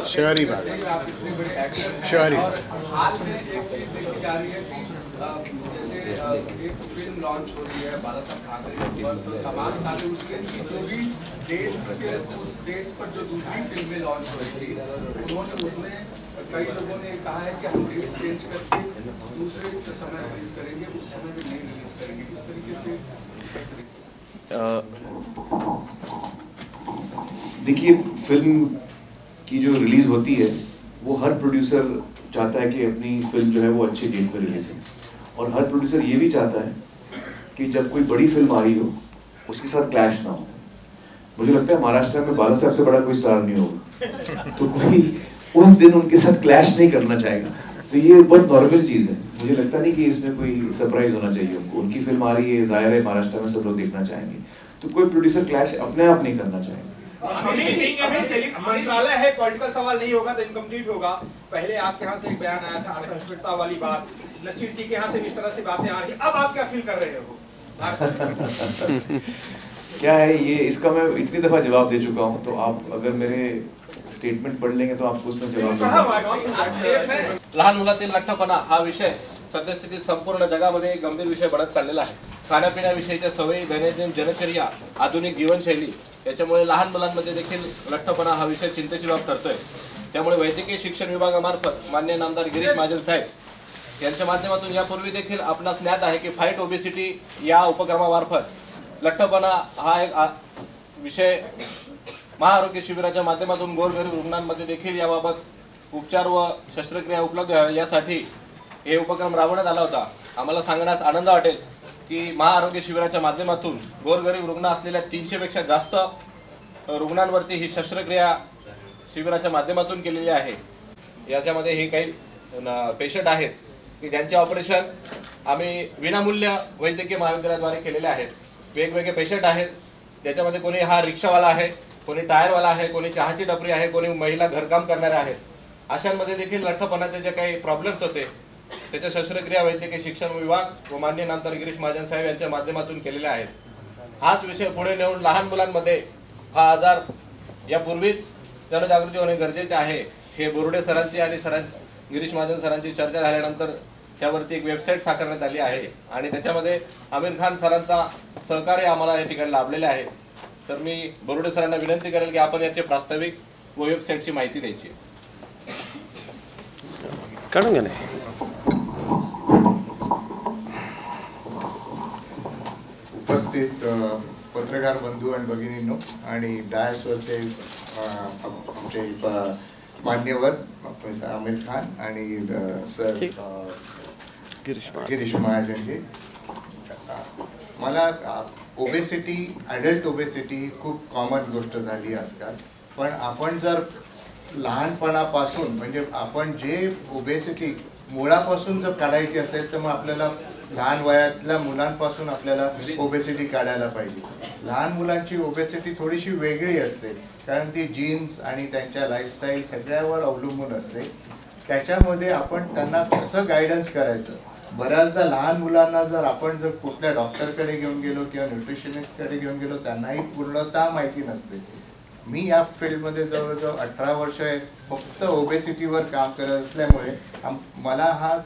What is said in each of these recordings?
शहरी बात, शहरी हाल में एक चीज देखी जा रही है कि जैसे एक फिल्म लॉन्च हो रही है बाला साहब ठाकरे के ऊपर, तो तमाम सारे उसके जो भी डेट्स के उस डेट्स पर जो दूसरी फिल्में लॉन्च हो रही थी उन्होंने उसमें कई लोगों ने कहा है कि हम डेट्स चेंज करके दूसरे समय रिलीज करेंगे, उस समय में नहीं रिलीज करेंगे। किस तरीके से देखिए, फिल्म की जो रिलीज होती है वो हर प्रोड्यूसर चाहता है कि अपनी फिल्म जो है वो अच्छे डेट पर रिलीज है, और हर प्रोड्यूसर ये भी चाहता है कि जब कोई बड़ी फिल्म आ रही हो उसके साथ क्लैश ना हो। मुझे लगता है महाराष्ट्र में बाला साहब से बड़ा कोई स्टार नहीं होगा, तो कोई उस दिन उनके साथ क्लैश नहीं करना चाहेगा। तो ये बहुत नॉर्मल चीज़ है, मुझे लगता नहीं कि इसमें कोई सरप्राइज होना चाहिए उनको। उनकी फिल्म आ रही है, जाहिर है महाराष्ट्र में सब लोग देखना चाहेंगे, तो कोई प्रोड्यूसर क्लैश अपने आप नहीं करना चाहेगा। मंत्रालय है, पॉलिटिकल सवाल नहीं होगा तो इनकम्प्लीट होगा। पहले आपके यहाँ से एक बयान आया था असहिष्णुता वाली बात, नसीर जी के यहाँ से इस तरह से बातें आ रही, अब आप क्या फील कर रहे हो? क्या है ये, इसका मैं इतनी दफा जवाब दे चुका हूँ, तो आप अगर मेरे स्टेटमेंट पढ़ लेंगे तो आपको उसमें जवाब लहान मुलातील लठ्ठपणा हा विषय सद्यस्थितीत संपूर्ण जगामध्ये एक गंभीर विषय बनत चाललेला आहे। खाण्यापिण्याविषयीच्या सवयी, दैनंदिन जनचर्या, आधुनिक जीवनशैली याच्यामुळे लहान मुलांमध्ये देखील लठ्ठपणा हा विषय चिंतेची बाब ठरतोय। त्यामुळे वैद्यकीय शिक्षण विभागामार्फत माननीय नामदार गिरीश महाजन साहेब यांच्या माध्यमातून यापूर्वी देखील आपणास ज्ञात आहे की फाईट ओबेसिटी या उपक्रमामार्फत लठ्ठपणा हा एक विषय महाआरोग्य शिबिराच्या माध्यमातून गोरगरीब रुग्णांमध्ये देखील याबाबत उपचार व शस्त्रक्रिया उपलब्ध व्हाव्या यासाठी हे उपक्रम राबवण्यात आला होता। आम्हाला सांगण्यास आनंद वाटेल की महाआरोग्य शिबिराच्या माध्यमातून गोरगरीब रुग्ण असलेल्या 300 पेक्षा जास्त रुग्णांवरती ही शस्त्रक्रिया शिबिराच्या माध्यमातून केलेली आहे। याच्यामध्ये हे काही पेशंट आहेत की ज्यांचे ऑपरेशन आम्ही विनामूल्य वैद्यकीय महाविद्यालयाद्वारे केलेले आहेत। वेगवेगळे पेशंट आहेत, त्याच्यामध्ये कोणी हा रिक्षावाला आहे, कोणी टायरवाला आहे, कोणी चहाची टपरी आहे, कोणी महिला घरकाम करणाऱ्या आहेत। अशांमध्ये देखील लठ्ठपणाचे जे काही प्रॉब्लेम्स होते त्याच्या शस्त्रक्रिया वैद्यकीय शिक्षण विभाग व माननीय नामदार गिरीश महाजन साहेब यांच्या माध्यमातून केलेले आहेत। हाच विषय पुढे नेऊन लहान मुलांमध्ये हा आजार यापूर्वीच जनजागृती होणे गरजेचे आहे। हे बोर्डे सरांची आणि गिरीश महाजन सरांची चर्चा झाल्यानंतर त्यावरती एक वेबसाईट साकारण्यात आली आहे आणि त्याच्यामध्ये आमिर खान सरांचा सहकार्य आम्हाला या ठिकाणी लाभलेले आहे। तर मी बोर्डे सरांना विनंती करेल की आपण याचे प्रास्ताविक व वेबसाईटची माहिती द्यायची। काढून नाही उपस्थित पत्रकार बंधू आणि भगिनींनो आणि डायसवरचे आमचे मान्यवर आमिर खान आणि सर गिरीश महाजनजी, मला ओबेसिटी, ॲडल्ट ओबेसिटी खूप कॉमन गोष्ट झाली आजकाल, पण आपण जर लहानपणापासून म्हणजे आपण जे ओबेसिटी मुळापासून जर काढायची असेल तर मग आपल्याला लहान वयातल्या मुलांपासून आपल्याला ओबेसिटी काढायला पाहिजे। लहान मुलांची ओबेसिटी थोडीशी वेगळी असते कारण ती जीन्स आणि त्यांच्या लाईफस्टाईल सगळ्यावर अवलंबून असते। त्याच्यामध्ये आपण त्यांना कसं गायडन्स करायचं, बऱ्याचदा लहान मुलांना जर आपण जर कुठल्या डॉक्टरकडे घेऊन गेलो किंवा न्यूट्रिशनिस्टकडे घेऊन गेलो त्यांनाही पूर्णतः माहिती नसते। मी या फील्डमध्ये जवळजवळ 18 वर्ष फक्त ओबेसिटीवर काम करत असल्यामुळे मला हा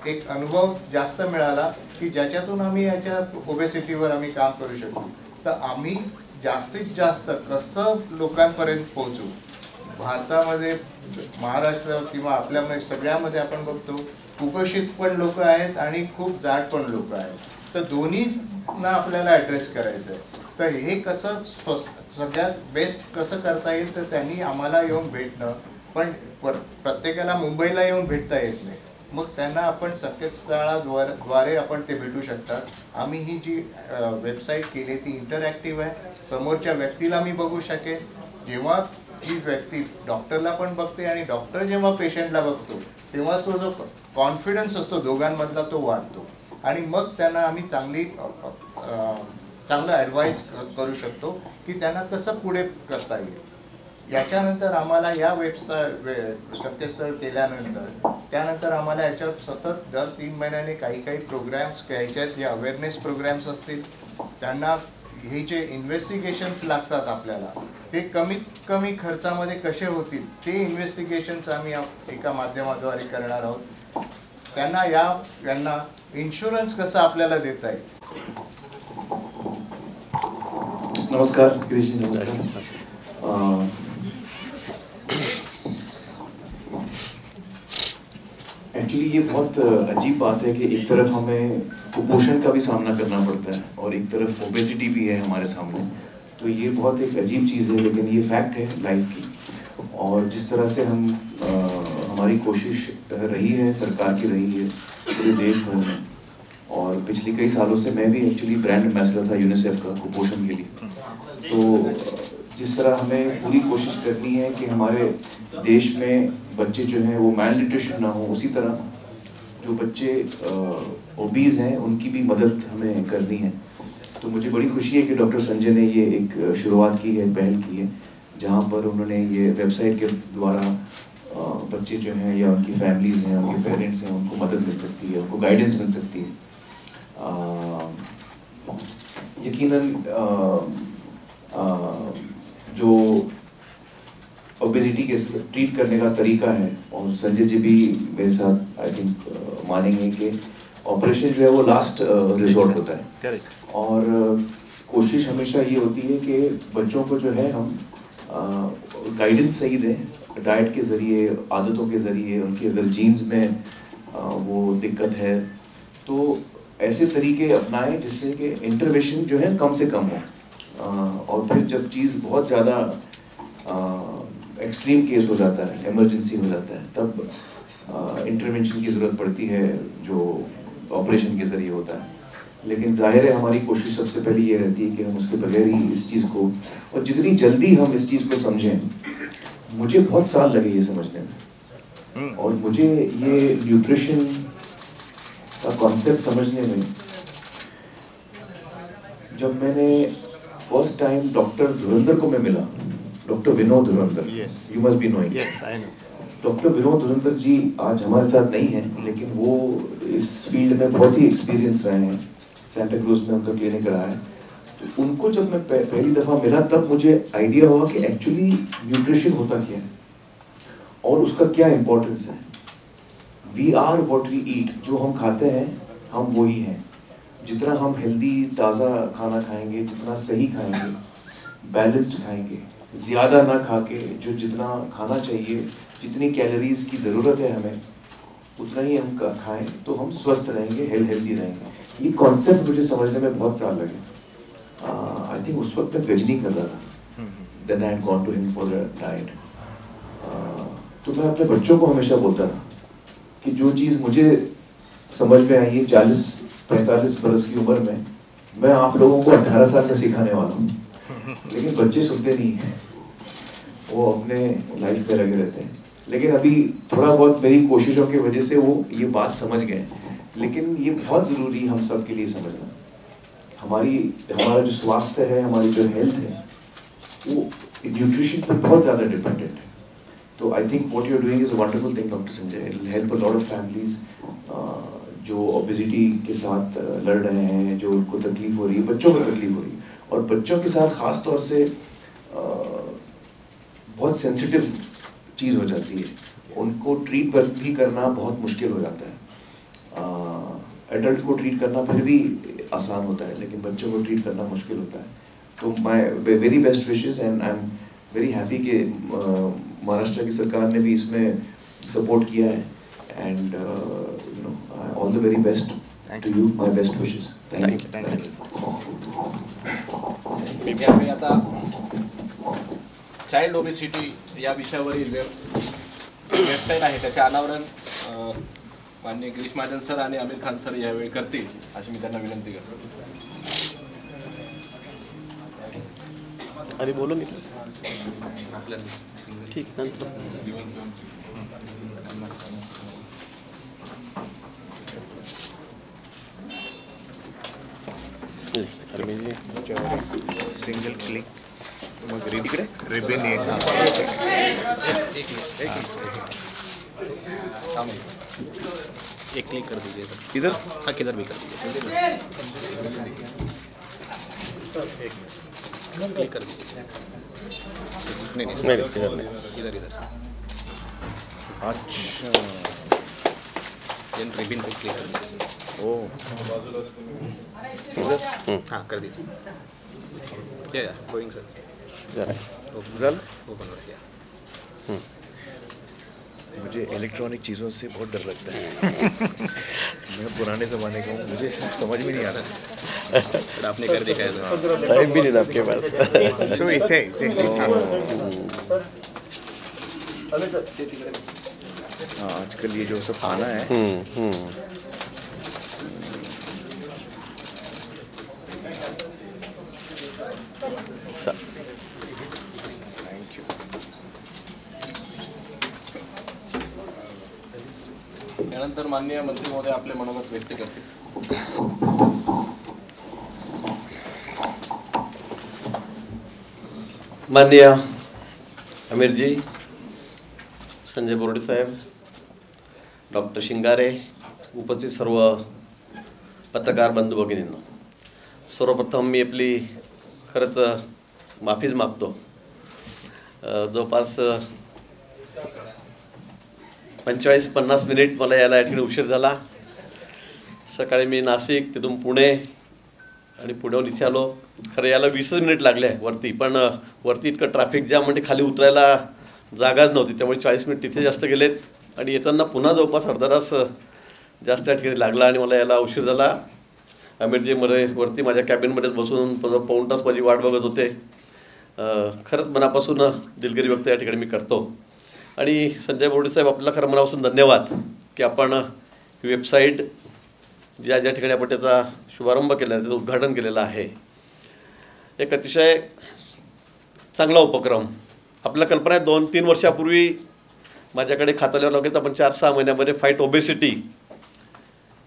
एक अनुभव जास्त मिळाला की ज्याच्यातून आम्ही याच्या ओबेसिटीवर आम्ही काम करू शकतो। तर आम्ही जास्तीत जास्त कसं लोकांपर्यंत पोहोचू, भारतामध्ये महाराष्ट्र किंवा आपल्यामध्ये सगळ्यामध्ये आपण बघतो कुपोषित पण लोक आहेत आणि खूप जाड पण लोक आहेत, तर दोन्हींना आपल्याला ॲड्रेस करायचं आहे। तर हे कसं सगळ्यात बेस्ट कसं करता येईल तर त्यांनी आम्हाला येऊन भेटणं, पण प्रत्येकाला मुंबईला येऊन भेटता येत नाही, मग त्यांना आपण संकेतस्थळाद्वारे आपण ते भेटू शकतात। आम्ही ही जी वेबसाईट केली ती इंटरॅक्टिव्ह आहे, समोरच्या व्यक्तीला मी बघू शकेन, जेव्हा ही व्यक्ती डॉक्टरला पण बघते आणि डॉक्टर जेव्हा पेशंटला बघतो तेव्हा तो जो कॉन्फिडन्स असतो दोघांमधला तो वाढतो आणि मग त्यांना आम्ही चांगलं ॲडवाइस करू शकतो की त्यांना कसं पुढे करता येईल। याच्यानंतर आम्हाला या संकेतस्थळ केल्यानंतर त्यानंतर आम्हाला याच्यात सतत दर 3 महिन्याने काही प्रोग्राम्स घ्यायचे आहेत. जे अवेअरनेस प्रोग्राम्स असतील, त्यांना हे जे इन्व्हेस्टिगेशन्स लागतात आपल्याला, ते कमीत कमी खर्चामध्ये कसे होतील ते इन्व्हेस्टिगेशन्स आम्ही एका माध्यमाद्वारे करणार आहोत. यांना इन्शुरन्स कसा आपल्याला देता येईल. नमस्कार गिरीश जी, नमस्कार. एक्चुअली ये बहुत अजीब बात है कि एक तरफ हमें कुपोषण का भी सामना करना पड़ता है और एक तरफ ओबेसिटी भी है हमारे सामने. तो ये बहुत एक अजीब चीज़ है, लेकिन ये फैक्ट है लाइफ की. और जिस तरह से हमारी कोशिश रही है, सरकार की रही है पूरे देश भर में, और पिछले कई सालों से मैं भी एक्चुअली ब्रांड एम्बेसडर था यूनिसेफ का कुपोषण के लिए. तो जिस तरह हमें पूरी कोशिश करनी है कि हमारे देश में बच्चे जो हैं वो मैल न्यूट्रिशन ना हो, उसी तरह जो बच्चे ओबीज हैं उनकी भी मदद हमें करनी है. तो मुझे बड़ी खुशी है कि डॉक्टर संजय ने ये एक शुरुआत की है, पहल की है, जहाँ पर उन्होंने ये वेबसाइट के द्वारा बच्चे जो हैं या उनकी फैमिलीज हैं, उनके पेरेंट्स हैं, उनको मदद मिल सकती है, उनको गाइडेंस मिल सकती है. यकीनन जो ओबेसिटी के ट्रीट करने का तरीका है, और संजय जी भी मेरे साथ आई थिंक मानेंगे कि ऑपरेशन जो है वो लास्ट रिजॉर्ट होता है. करेक्ट. और कोशिश हमेशा ये होती है कि बच्चों को जो है हम गाइडेंस सही दें, डाइट के ज़रिए, आदतों के ज़रिए. उनकी अगर जीन्स में वो दिक्कत है तो ऐसे तरीके अपनाएं जिससे कि इंटरवेंशन जो है कम से कम हो. और फिर जब चीज़ बहुत ज़्यादा एक्सट्रीम केस हो जाता है, इमरजेंसी हो जाता है, तब इंटरवेंशन की ज़रूरत पड़ती है जो ऑपरेशन के ज़रिए होता है. लेकिन जाहिर है हमारी कोशिश सबसे पहले ये रहती है कि हम उसके बगैर ही इस चीज़ को, और जितनी जल्दी हम इस चीज़ को समझें, मुझे बहुत साल लगे ये समझने में, और मुझे ये न्यूट्रिशन का कॉन्सेप्ट समझने में जब मैंने फर्स्ट टाइम डॉक्टर धुरंधर को मैं मिला, doctor Vinod Dhurandhar, you must be knowing. Yes, I know. Doctor Vinod Dhurandhar ji आज हमारे साथ नहीं हैं, लेकिन वो इस फील्ड में बहुत ही एक्सपीरियंस रहे हैं. सेंटा क्रूज में उनका क्लिनिक रहा है. तो उनको जब मैं पहली दफ़ा मिला तब मुझे आइडिया हुआ कि एक्चुअली न्यूट्रिशन होता क्या है और उसका क्या इम्पोर्टेंस है. We are what we eat. जो हम खाते हैं हम वही हैं. जितना हम हेल्दी ताज़ा खाना खाएंगे, जितना सही खाएंगे, बैलेंस्ड खाएंगे, ज़्यादा ना खा के जो जितना खाना चाहिए, जितनी कैलोरीज की ज़रूरत है हमें, उतना ही हम खाएं तो हम स्वस्थ रहेंगे, हेल्दी रहेंगे. ये कॉन्सेप्ट मुझे समझने में बहुत साल लगे. आई थिंक उस वक्त मैं गजनी कर रहा था. Then I had gone to him for the diet. तो मैं अपने बच्चों को हमेशा बोलता था कि जो चीज़ मुझे समझ में आई है 40-45 बरस की उम्र में, मैं आप लोगों को 18 साल में सिखाने वाला हूँ. लेकिन बच्चे सुनते नहीं हैं, वो अपने लाइफ में लगे रहते हैं. लेकिन अभी थोड़ा बहुत मेरी कोशिशों की वजह से वो ये बात समझ गए. लेकिन ये बहुत ज़रूरी हम सब के लिए समझना. हमारा जो स्वास्थ्य है, हमारी जो हेल्थ है, वो न्यूट्रिशन पर बहुत ज़्यादा डिपेंडेंट है. तो I think what you are doing is a wonderful thing doctor Sanjay. It will help a lot of families जो ओबेसिटी के साथ लड़ रहे हैं, जो उनको तकलीफ हो रही है, बच्चों को तकलीफ हो रही है. और बच्चों के साथ ख़ास तौर से बहुत सेंसिटिव चीज़ हो जाती है. उनको ट्रीट भी करना बहुत मुश्किल हो जाता है. एडल्ट को ट्रीट करना फिर भी आसान होता है, लेकिन बच्चों को ट्रीट करना मुश्किल होता है. तो my very best wishes and I am very happy कि महाराष्ट्र की सरकार ने भी इसमें सपोर्ट किया है. And you know all the very best to you. My best wishes. Thank you. मी आता चाइल्ड ओबेसिटी या विषयावरील वेबसाईट आहे त्याचे अनावरण माननीय गिरीश महाजन सर आणि आमिर खान सर यावेळी करतील अशी मी त्यांना विनंती करतो. अरे बोलो निखिल. ठीक नंतर सिंगल क्लिक. मग रिबन एक क्लिक कर दीजिए सर. इधर हाँ किधर भी कर दीजिए. क्लिक कर दीजिए. नहीं नहीं, इधर नहीं. इधर इधर सर. अच्छा. रिबिन पे क्लिक कर दीजिए. ओ हाँ कर दीजिए. या गोइंग सर. चल. ओपन कर दिया. मुझे इलेक्ट्रॉनिक चीज़ों से बहुत डर लगता है. मैं पुराने ज़माने का हूँ, मुझे समझ में नहीं आ रहा. बट आपने कर दिखाया सर. टाइम भी नहीं था आपके पास. तो इथे हाँ, आजकल ये जो सब खाना है यानंतर माननीय मंत्री महोदय आपले मनोगत व्यक्त करतील. माननीय आमिरजी, संजय बोर्डे साहेब, डॉक्टर शिंगारे, उपस्थित सर्व पत्रकार बंधू भगिनींनो, सर्वप्रथम मी आपली खरंच माफीच मागतो. जवळपास 45-50 मिनिट मला यायला या ठिकाणी उशीर झाला. सकाळी मी नाशिक, तिथून पुणे आणि पुण्याहून इथे आलो. खरं यायला 20 मिनिट लागले वरती, पण वरती इतकं ट्रॅफिक जाम म्हणजे खाली उतरायला जागाच नव्हती, त्यामुळे 40 मिनिट तिथे जास्त गेलेत आणि येताना पुन्हा जवळपास अर्धा तास जास्त या ठिकाणी लागला आणि मला यायला उशीर झाला. आमिरजी मध्ये वरती माझ्या कॅबिनमध्येच बसून पाऊण तास माझी वाट बघत होते. खरंच मनापासून दिलगिरी व्यक्त या ठिकाणी मी करतो. आणि संजय बोर्डे साहेब, आपल्याला खरं मनापासून धन्यवाद की आपण वेबसाईट ज्या ज्या ठिकाणी आपण त्याचा शुभारंभ केला आहे, त्याचं उद्घाटन केलेलं आहे. एक अतिशय चांगला उपक्रम. आपल्याला कल्पना आहे 2-3 वर्षापूर्वी माझ्याकडे खात्यावर लगेच आपण 4-6 महिन्यामध्ये फाईट ओबेसिटी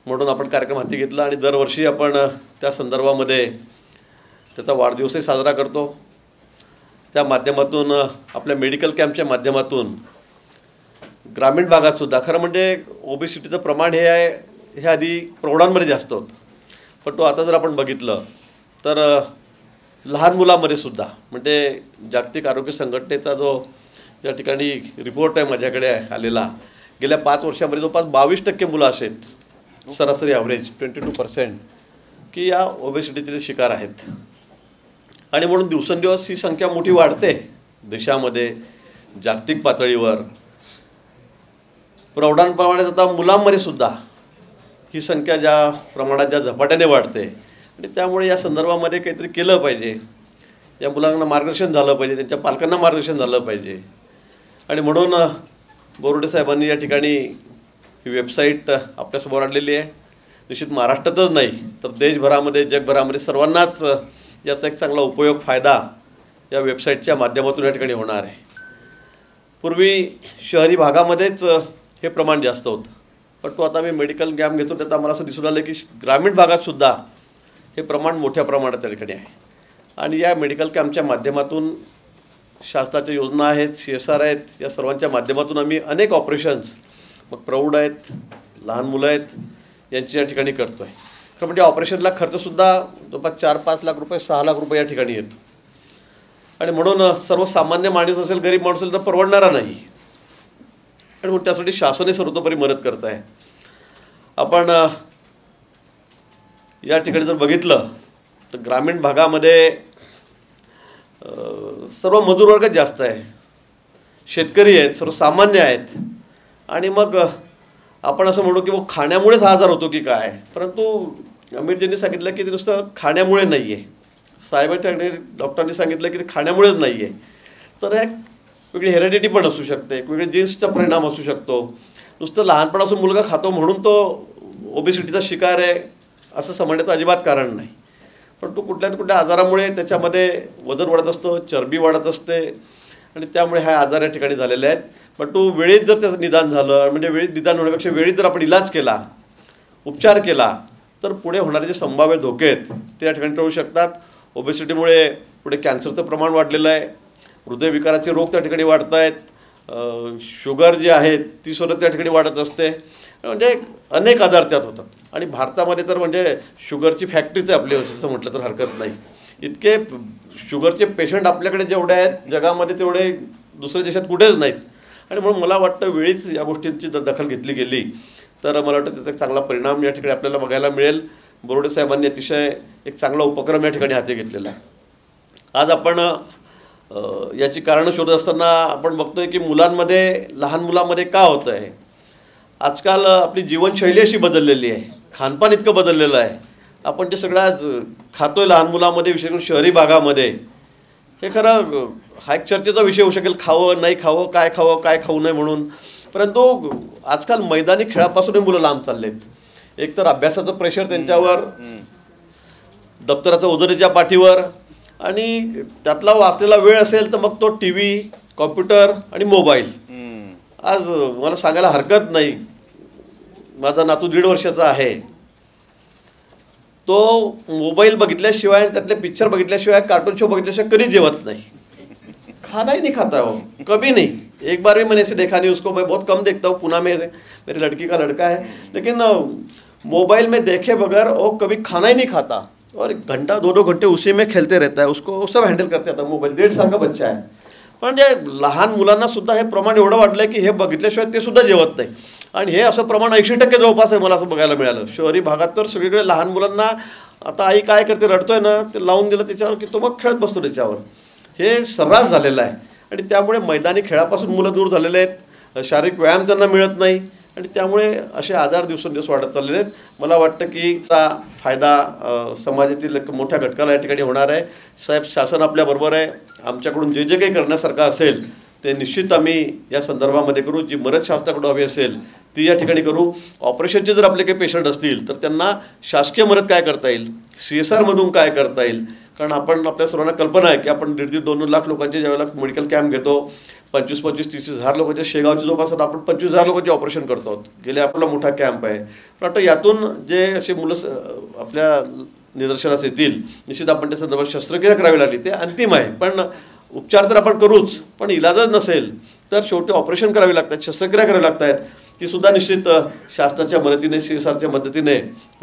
म्हणून आपण कार्यक्रम हाती घेतला आणि दरवर्षी आपण त्या संदर्भामध्ये त्याचा वाढदिवसही साजरा करतो. त्या माध्यमातून आपल्या मेडिकल कॅम्पच्या माध्यमातून ग्रामीण भागातसुद्धा खरं म्हणजे ओबेसिटीचं प्रमाण हे आधी प्रौढांमध्ये जास्त होतं, पण तो आता जर आपण बघितलं तर लहान मुलांमध्ये सुद्धा, म्हणजे जागतिक आरोग्य संघटनेचा जो या ठिकाणी रिपोर्ट आहे माझ्याकडे आलेला, गेल्या 5 वर्षामध्ये जवळपास 22% मुलं असेल सरासरी ॲव्हरेज 22% की या ओबेसिटीचे शिकार आहेत. आणि म्हणून दिवसेंदिवस ही संख्या मोठी वाढते देशामध्ये, जागतिक पातळीवर. प्रौढांप्रमाणेच आता मुलांमध्ये सुद्धा ही संख्या ज्या प्रमाणात ज्या झपाट्याने वाढते आणि त्यामुळे या संदर्भामध्ये काहीतरी केलं पाहिजे. या मुलांना मार्गदर्शन झालं पाहिजे, त्यांच्या पालकांना मार्गदर्शन झालं पाहिजे. आणि म्हणून बोर्डे साहेबांनी या ठिकाणी ही वेबसाईट आपल्यासमोर आणलेली आहे. निश्चित महाराष्ट्रातच नाही तर देशभरामध्ये, जगभरामध्ये सर्वांनाच याचा एक चांगला उपयोग, फायदा या वेबसाईटच्या माध्यमातून या ठिकाणी होणार आहे. पूर्वी शहरी भागामध्येच हे प्रमाण जास्त होतं, पण तो आता मी मेडिकल कॅम्प घेतो त्यात आम्हाला असं दिसून आलं की ग्रामीण भागातसुद्धा हे प्रमाण मोठ्या प्रमाणात त्या ठिकाणी आहे. आणि या मेडिकल कॅम्पच्या माध्यमातून शासनाच्या योजना आहेत, CSR आहेत, या सर्वांच्या माध्यमातून आम्ही अनेक ऑपरेशन्स, मग प्रौढ आहेत, लहान मुलं आहेत, यांची या ठिकाणी करतो आहे. खरं म्हणजे ऑपरेशनला खर्चसुद्धा जवळपास 4-5 लाख रुपये, 6 लाख रुपये या ठिकाणी येतो. आणि म्हणून सर्वसामान्य माणूस असेल, गरीब माणूस असेल तर परवडणारा नाही. आणि म्हणून त्यासाठी शासनही सर्वतोपरी मदत करत आहे. आपण या ठिकाणी जर बघितलं तर ग्रामीण भागामध्ये सर्व मजूर वर्गच जास्त आहे, शेतकरी आहेत, सर्वसामान्य आहेत. आणि मग आपण असं म्हणू की खाण्यामुळेच हा आजार होतो की काय, परंतु आमिरजींनी सांगितलं की ते नुसतं खाण्यामुळे नाही आहे. साहेबांच्या डॉक्टरांनी सांगितलं की ते खाण्यामुळेच नाही आहे, तर एक वेगळी हेरिडिटी पण असू शकते, एक वेगळी जीन्सचा परिणाम असू शकतो. नुसतं लहानपणापासून मुलगा खातो म्हणून तो ओबेसिटीचा शिकार आहे असं समजण्याचं अजिबात कारण नाही. पण तो कुठल्या कुठल्या आजारामुळे त्याच्यामध्ये वजन वाढत असतं, चरबी वाढत असते आणि त्यामुळे हा आजार या ठिकाणी झालेले आहेत. पण तो वेळेत जर त्याचं निदान झालं, म्हणजे वेळेत निदान होण्यापेक्षा वेळेत जर आपण इलाज केला, उपचार केला, तर पुढे होणारे जे संभाव्य धोके आहेत ते या ठिकाणी टळू शकतात. ओबेसिटीमुळे पुढे कॅन्सरचं प्रमाण वाढलेलं आहे, हृदयविकाराचे रोग त्या ठिकाणी वाढत आहेत, शुगर जी आहे ती सुद्धा त्या ठिकाणी वाढत असते, म्हणजे अनेक आजार त्यात होतात. आणि भारतामध्ये तर म्हणजे शुगरची फॅक्टरीच आहे आपली, असं म्हटलं तर हरकत नाही. इतके शुगरचे पेशंट आपल्याकडे जेवढे आहेत जगामध्ये तेवढे दुसऱ्या देशात कुठेच नाहीत. आणि म्हणून मला वाटतं वेळीच या गोष्टींची दखल घेतली गेली तर मला वाटतं त्याचा चांगला परिणाम या ठिकाणी आपल्याला बघायला मिळेल. बोर्डे साहेबांनी अतिशय एक चांगला उपक्रम या ठिकाणी हाती घेतलेला आहे. आज आपण याची कारणं शोधत असताना आपण बघतोय की मुलांमध्ये, लहान मुलांमध्ये का होतं आहे. आजकाल आपली जीवनशैली अशी बदललेली आहे, खानपान इतकं बदललेलं आहे. आपण जे सगळं आज खातोय लहान मुलांमध्ये, विशेष करून शहरी भागामध्ये, हे खरं हा एक चर्चेचा विषय होऊ शकेल, खावं नाही खावं, काय खाऊ नये म्हणून. परंतु आजकाल मैदानी खेळापासूनही मुलं लांब चाललेत. एक तर अभ्यासाचं प्रेशर त्यांच्यावर, दप्तराचं ओझरीच्या पाठीवर, आणि त्यातला वाचलेला वेळ असेल तर मग तो टी व्ही, कॉम्प्युटर आणि मोबाईल. आज मला सांगायला हरकत नाही, माझा नातू 1.5 वर्षाचा आहे, तो मोबाईल बघितल्याशिवाय, त्यातले पिक्चर बघितल्याशिवाय, कार्टून शो बघितल्याशिवाय कधी जेवत नहीं. खाना ही नहीं खाता है वो, कभी नहीं. एक बार भी मैंने इसे देखा नहीं, उसको मैं बहुत कम देखता हूँ. पुणे में मेरी लड़की का लड़का है, लेकिन मोबाइल में देखे बगैर वो कभी खाना ही नहीं खाता और 1 घंटा 2-2 घंटे उसी में खेलते रहता है. उसको सब हँडल करते आता मोबाईल. 1.5 साल का बच्चा आहे. पण जे लहान मुलांना सुद्धा हे प्रमाण एवढं वाढलं आहे की हे बघितल्याशिवाय ते सुद्धा जेवत नाही. आणि हे असं प्रमाण 80% जवळपास आहे, मला असं बघायला मिळालं. शहरी भागात तर सगळीकडे लहान मुलांना आता आई काय करते, रडतोय ना, ते लावून दिलं त्याच्यावर की तो मग खेळत बसतो त्याच्यावर. हे सर्रास झालेलं आहे. आणि त्यामुळे मैदानी खेळापासून मुलं दूर झालेले आहेत, शारीरिक व्यायाम त्यांना मिळत नाही, आणि त्यामुळे असे आजार दिवसेंदिवस वाढत चाललेले आहेत. मला वाटतं की त्याचा फायदा समाजातील एक मोठ्या घटकाला या ठिकाणी होणार आहे. साहेब, शासन आपल्याबरोबर आहे. आमच्याकडून जे जे काही करण्यासारखं असेल ते निश्चित आम्ही या संदर्भामध्ये करू. जी मदत शासनाकडून हवी असेल ती या ठिकाणी करू. ऑपरेशनचे जर आपले काही पेशंट असतील तर त्यांना शासकीय मदत काय करता येईल, CSR मधून काय करता येईल. कारण आपण, आपल्या सर्वांना कल्पना आहे की आपण 1.5-2 लाख लोकांचे ज्यावेळेला मेडिकल कॅम्प घेतो, 25-30 हजार लोकांचे, शेगावचे जवळपास आपण 25,000 लोकांचे ऑपरेशन करतो आहोत. गेले आपला मोठा कॅम्प आहे. वाटतं यातून जे असे मुलं आपल्या निदर्शनास येतील, निश्चित आपण त्या संदर्भात शस्त्रक्रिया करावी लागली ते अंतिम आहे. पण उपचार तर आपण करूच, पण इलाजच नसेल तर शेवटी ऑपरेशन करावी लागतात, शस्त्रक्रिया करावी लागतात. ती सुद्धा निश्चित शासनाच्या मदतीने, CSRच्या मदतीने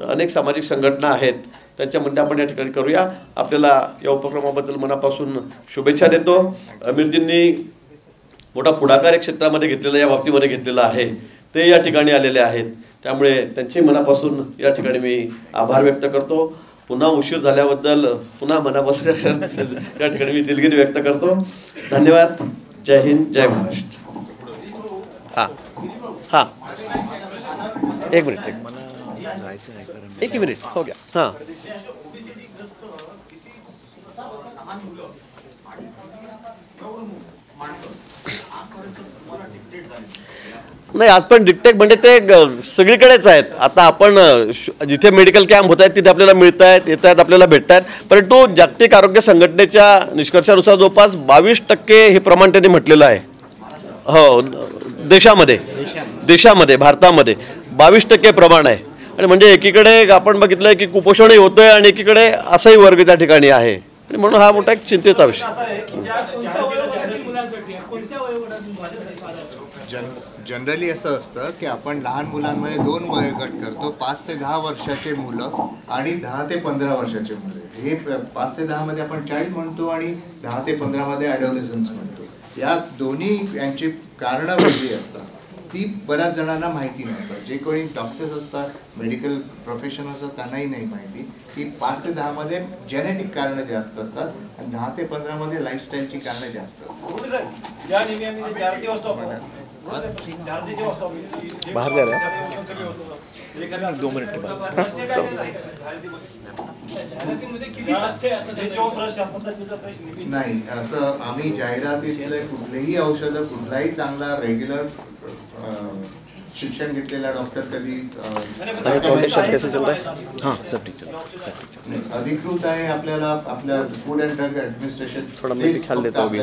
अनेक सामाजिक संघटना आहेत त्यांच्या मदतीने आपण या ठिकाणी करूया. आपल्याला या उपक्रमाबद्दल मनापासून शुभेच्छा देतो. अमीरजींनी मोठा पुढाकार एक क्षेत्रामध्ये घेतलेला, या बाबतीमध्ये घेतलेला आहे, ते या ठिकाणी आलेले आहेत. त्यामुळे त्यांचे मनापासून या ठिकाणी मी आभार व्यक्त करतो. पुन्हा उशीर झाल्याबद्दल पुन्हा मनापासून या ठिकाणी मी दिलगिरी व्यक्त करतो. धन्यवाद. जय हिंद, जय महाराष्ट्र. हां हां, एक मिनिट, एक मिनिट हो गया. हां, नाही, आज पण डिटेक्ट म्हणजे ते सगळीकडेच आहेत. आता आपण जिथे मेडिकल कॅम्प होत आहेत तिथे आपल्याला मिळत आहेत, येत आहेत, आपल्याला भेटत आहेत. परंतु जागतिक आरोग्य संघटनेच्या निष्कर्षानुसार जवळपास 22% हे प्रमाण त्यांनी म्हटलेलं आहे. हो, देशामध्ये भारतामध्ये 22% प्रमाण आहे. आणि म्हणजे एकीकडे आपण बघितलं की कुपोषणही होतंय आणि एकीकडे असाही वर्ग त्या ठिकाणी आहे. म्हणून हा मोठा एक चिंतेचा विषय. जनरली असं असतं की आपण लहान मुलांमध्ये 2 वयोगट करतो, 5 ते 10 वर्षाचे मुलं आणि 10 ते 15 वर्षाचे मुलं. हे 5 ते 10 मध्ये आपण चाइल्ड म्हणतो आणि 10 ते 15 मध्ये ॲडोलेसन्स म्हणतो. या दोन्ही यांची कारणं वेगळी असतात. ती बऱ्याच जणांना माहिती नसतात. जे कोणी डॉक्टर्स असतात, मेडिकल प्रोफेशनल असतात, त्यांनाही नाही माहिती की 5 ते 10 मध्ये जेनेटिक कारणं जास्त असतात आणि 10 ते 15 मध्ये लाईफस्टाईलची कारणं जास्त असतात. बाहर जा रहा है 2 मिनट के बाद. नाही, असं आम्ही जाहिरातीतले कुठलेही औषधं, कुठलाही चांगला रेग्युलर शिक्षण घेतलेला डॉक्टर कधी प्रोटेक्शन कैसे चल रहा है? हाँ सब ठीक चल रहा है, सब ठीक चल नाही, अधिकृत आहे आपल्याला आपल्या फूड अँड ड्रग ऍडमिनिस्ट्रेशन थोड़ा मैं भी ख्याल लेता हूँ अभी।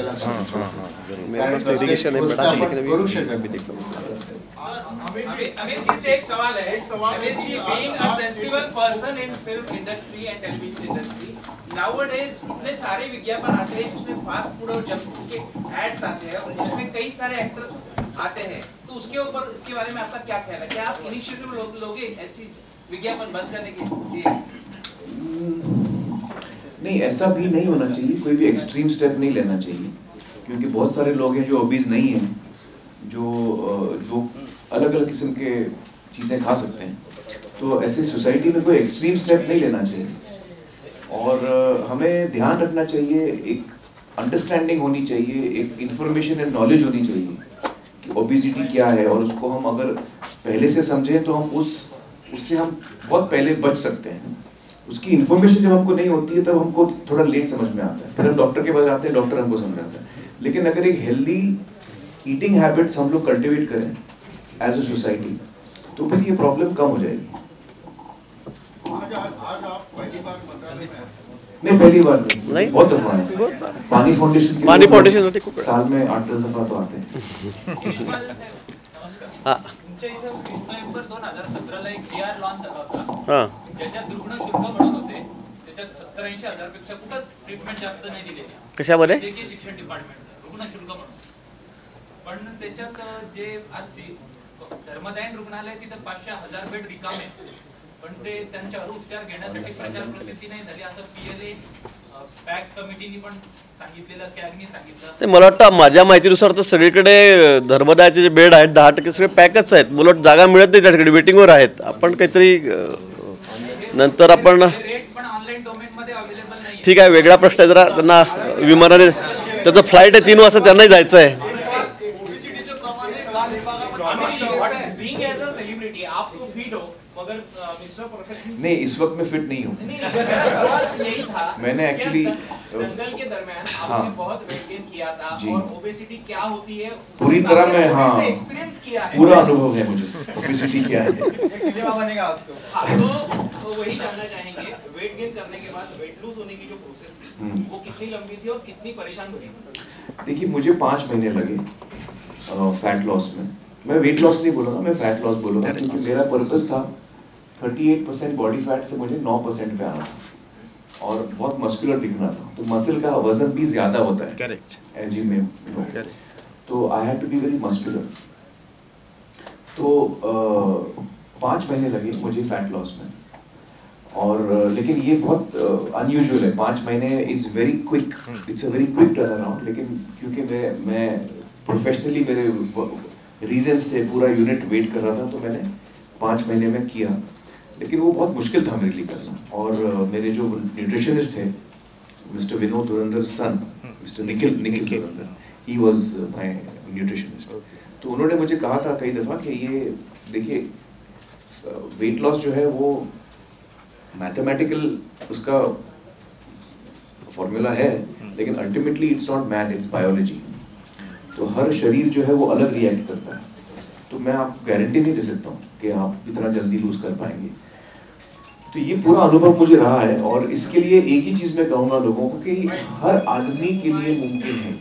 मेरे पास तो इरिगेशन है बड़ा, लेकिन अभी करू मैं शकत भी देखता हूँ। अमित जी से एक सवाल है। Amit ji, being a sensible person in film industry and television industry, nowadays इतने सारे विज्ञापन आते हैं जिसमें फास्ट फूड और जंक फूड के एड्स आते हैं और जिसमें कई सारे एक्टर्स आते हैं, तो उसके ऊपर इसके बारे में आपका क्या ख्याल है? क्या आप इनिशिएटिव लोगे ऐसी विज्ञापन बंद करने के लिए? नहीं, ऐसा भी नहीं होना चाहिए, कोई भी एक्सट्रीम स्टेप नहीं लेना चाहिए, क्योंकि बहुत सारे लोग हैं जो ओबीज नहीं हैं, जो अलग अलग किस्म के चीज़ें खा सकते हैं, तो ऐसे सोसाइटी में कोई एक्सट्रीम स्टेप नहीं लेना चाहिए। और हमें ध्यान रखना चाहिए, एक अंडरस्टैंडिंग होनी चाहिए, एक इंफॉर्मेशन एंड नॉलेज होनी चाहिए कि ओबेसिटी क्या है, और उसको हम अगर पहले से समझें तो हम उससे हम बहुत पहले बच सकते हैं। उसकी इन्फॉर्मेशन जब हमको नहीं होती है तब हमको थोड़ा लेट समझ में आता है, फिर हम डॉक्टर के पास जाते हैं, डॉक्टर हमको समझाता है। लेकिन अगर एक हेल्दी ईटिंग हैबिट्स हम लोग कल्टिवेट करें एज अ सोसाइटी, तो फिर ये प्रॉब्लम कम हो जाएगी। नहीं, पहली बार नहीं, बहुत दफा है। पानी फाउंडेशन साल में 8-10 दफा तो आते हैं। हाँ तुमच्या इथं 20 नोव्हेंबर 2017ला एक जीआर लॉन्च झाला होता, हाँ ज्याच्यात रुग्ण शुल्क म्हणून होते, त्याच्यात 70-80 हजार पेक्षा कुठंच ट्रीटमेंट जास्त नाही दिलेली कशामध्ये? वैद्यकीय शिक्षण डिपार्टमेंट रुग्ण शुल्क म्हणून. पण त्याच्यात जे आज धर्मदायन रुग्णालय तिथं 500-1000 बेड रिकामे, पण ते त्यांच्यावर उपचार घेण्यासाठी प्रचार प्रसिद्धी नाही झाली असं पीएलए पॅक कमिटीने पण सांगितलेलं, कॅगनी सांगितलं. ते मला वाटतं माझ्या माहितीनुसार तर सगळीकडे धर्मदायाचे जे बेड आहेत 10% सगळे पॅकच आहेत. मला वाटतं जागा मिळत नाही त्याच्याकडे, वेटिंगवर आहेत. आपण काहीतरी नंतर आपण रेट पण ऑनलाईन डोमेन मध्ये अवेलेबल नाही. ठीक आहे, वेगळा प्रश्न आहे जरा. त्यांना विमानाने त्याचं फ्लाईट आहे 3 वाजता, त्यांनाही जायचं आहे. Being as a celebrity, आप तो fit हो, मगर मिस्टर परफेक्ट नहीं, इस वक्त मैं फिट नहीं हूँ। मेरा सवाल यही था। मैंने एक्चुअली दंगल के दरमियान आपने बहुत वेट गेन किया था, और ओबेसिटी क्या होती है पूरी तरह मैं, हाँ, एक्सपीरियंस किया है, पूरा अनुभव है मुझे ओबेसिटी क्या है। तो वही जानना चाहेंगे, वेट गेन करने के बाद वेट लूज होने की जो प्रोसेस थी वो कितनी लंबी थी और कितनी परेशान हुई? देखिए, मुझे 5 महीने लगे फैट लॉस में। मैं वेट लॉस नहीं बोलूँगा, मैं फैट लॉस बोलूँगा, क्योंकि मेरा पर्पस था 38% बॉडी फैट से मुझे 9% पे आना था और बहुत मस्कुलर दिखना था। तो मसल का वजन भी ज्यादा होता है, करेक्ट, जिम में, तो I had to be very muscular. तो 5 महीने लगे मुझे फैट लॉस में, और लेकिन ये बहुत अनयूजुअल है। 5 महीने is very quick, it's a very quick turn around. लेकिन क्योंकि मैं प्रोफेशनली मेरे रीजंस थे, पूरा यूनिट वेट कर रहा था, तो मैंने 5 महीने में किया। लेकिन वो बहुत मुश्किल था मेरे लिए करना। और मेरे जो न्यूट्रिशनिस्ट थे, mister Vinod Dhurandhar son, mister Nikhil Dhurandhar, he was my nutritionist. तो उन्होंने मुझे कहा था कई दफ़ा कि ये देखिए, वेट लॉस जो है वो मैथमेटिकल उसका फॉर्मूला है, लेकिन ultimately it's not math, it's biology. तो हर शरीर जो है वो अलग रिएक्ट करता है। तो मैं आपको गारंटी नहीं दे सकता हूँ कि आप इतना जल्दी लूज कर पाएंगे। तो ये पूरा अनुभव मुझे रहा है, और इसके लिए एक ही चीज मैं कहूँगा लोगों को कि हर आदमी के लिए मुमकिन है,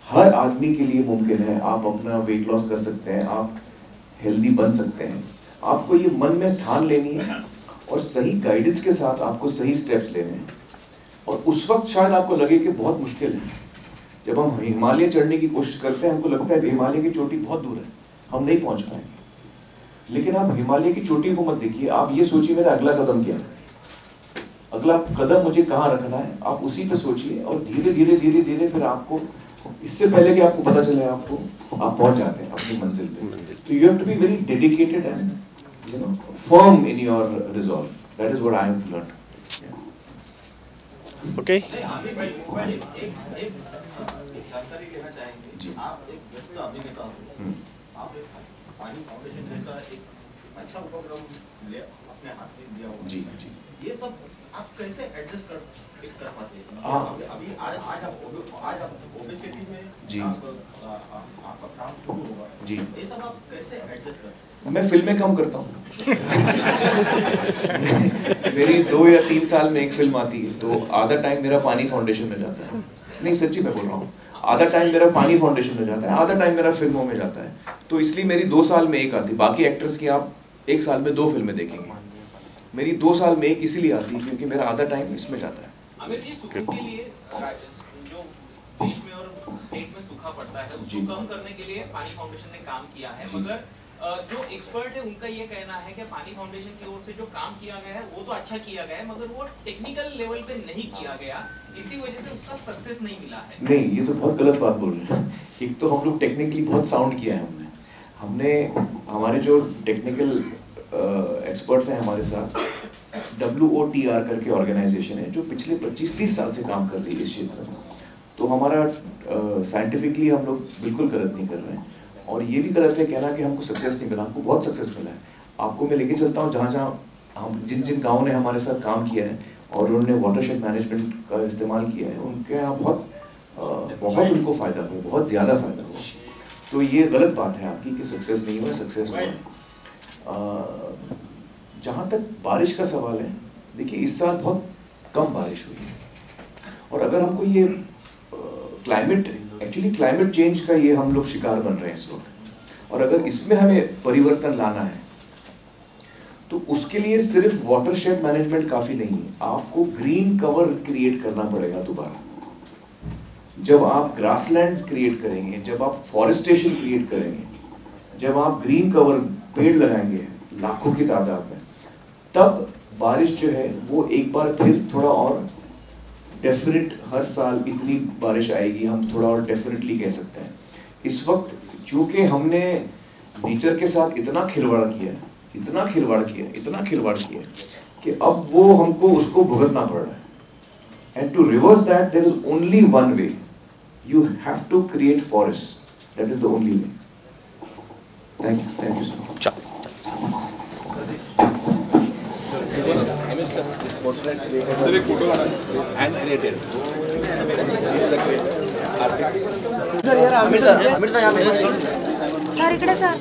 हर आदमी के लिए मुमकिन है। आप अपना वेट लॉस कर सकते हैं, आप हेल्दी बन सकते हैं। आपको ये मन में ठान लेनी है, और सही गाइडेंस के साथ आपको सही स्टेप्स लेने हैं। और उस वक्त शायद आपको लगे कि बहुत मुश्किल है। जब हम हिमालय चढ़ने की कोशिश करते हैं, हमको लगता है हिमालय की चोटी बहुत दूर है, हम नहीं पहुंच पाएंगे। लेकिन आप हिमालय की चोटी को मत देखिए, आप ये सोचिए मेरा अगला कदम क्या है, अगला कदम मुझे कहाँ रखना है, आप उसी पे सोचिए। और धीरे धीरे धीरे धीरे फिर आपको, इससे पहले कि आपको पता चले, आपको आप पहुंच जाते हैं अपनी मंजिल पे। तो you have to be very dedicated and firm in your resolve. That is what I have learned. Okay, जानकारी देना चाहेंगे जी। आप एक व्यस्त अभिनेता हो, आप एक पानी फाउंडेशन जैसा एक अच्छा उपक्रम ले अपने हाथ में दिया होगा जी जी। ये सब आप कैसे एडजस्ट कर पाते हैं? अभी आज आप ओबेसिटी में जी आपका काम शुरू होगा, जी ये सब आप कैसे एडजस्ट करते मैं फिल्में कम करता हूँ। मेरी 2 या 3 साल में एक फिल्म आती है, तो आधा टाइम मेरा पानी फाउंडेशन में जाता है। नहीं सच्ची मैं बोल रहा हूँ, आधा टाइम मेरा पानी फाउंडेशन में जाता है, आधा टाइम मेरा फिल्मों में जाता है। तो इसलिए मेरी 2 साल में एक आती, बाकी एक्टर्स की आप 1 साल में 2 फिल्में देखेंगे, मेरी 2 साल में एक इसलिए आती है क्योंकि मेरा आधा टाइम इसमें जाता है। आमिर जी, सूखे के लिए जो देश में और स्टेट में सूखा पड़ता है उसको कम करने के लिए पानी फाउंडेशन ने काम किया है, मगर जो एक्सपर्ट है उनका ये कहना है कि पानी फाउंडेशन की ओर से जो काम किया गया है वो तो अच्छा किया गया है, मगर वो टेक्निकल लेवल पे नहीं किया गया, इसी वजह से उसका सक्सेस नहीं मिला है। नहीं, ये तो बहुत गलत बात बोल रहे हैं। एक तो हम लोग टेक्निकली बहुत साउंड किया है हमने हमारे जो टेक्निकल एक्सपर्ट्स हैं हमारे साथ, WOTR करके ऑर्गेनाइजेशन है जो पिछले 25-30 साल से काम कर रही है इस क्षेत्र में। तो हमारा साइंटिफिकली हम लोग बिल्कुल गलत नहीं कर रहे हैं, और ये भी गलत है कहना कि हमको सक्सेस नहीं मिला। हमको बहुत सक्सेस मिला है। आपको मैं लेके चलता हूँ जहाँ हम जिन गाँव ने हमारे साथ काम किया है और उन्होंने वाटरशेड मैनेजमेंट का इस्तेमाल किया है, उनके यहाँ बहुत उनको फ़ायदा हुआ, बहुत ज़्यादा फ़ायदा हुआ। तो ये गलत बात है आपकी कि सक्सेस नहीं हुआ, सक्सेस हुआ। जहाँ तक बारिश का सवाल है, देखिए इस साल बहुत कम बारिश हुई है, और अगर हमको ये क्लाइमेट चेंज का ये हम लोग शिकार बन रहे हैं इस वक्त, और अगर इसमें हमें परिवर्तन लाना है तो उसके लिए सिर्फ वाटरशेड मैनेजमेंट काफ़ी नहीं है, आपको ग्रीन कवर क्रिएट करना पड़ेगा दोबारा। जब आप ग्रासलैंड्स क्रिएट करेंगे, जब आप फॉरेस्टेशन क्रिएट करेंगे, जब आप ग्रीन कवर पेड़ लगाएंगे लाखों की तादाद में, तब बारिश जो है वो एक बार फिर थोड़ा और डेफिनेट, हर साल इतनी बारिश आएगी हम थोड़ा और डेफिनेटली कह सकते हैं। इस वक्त चूंकि हमने नेचर के साथ इतना खिलवाड़ किया कि अब वो हमको उसको भुगतना पड़ रहा है। And to reverse that there is only one way, you have to create forest, that is the only way. Thank you sir much. Sir एक फोटो हैंड क्रिएटेड सर इकडे सर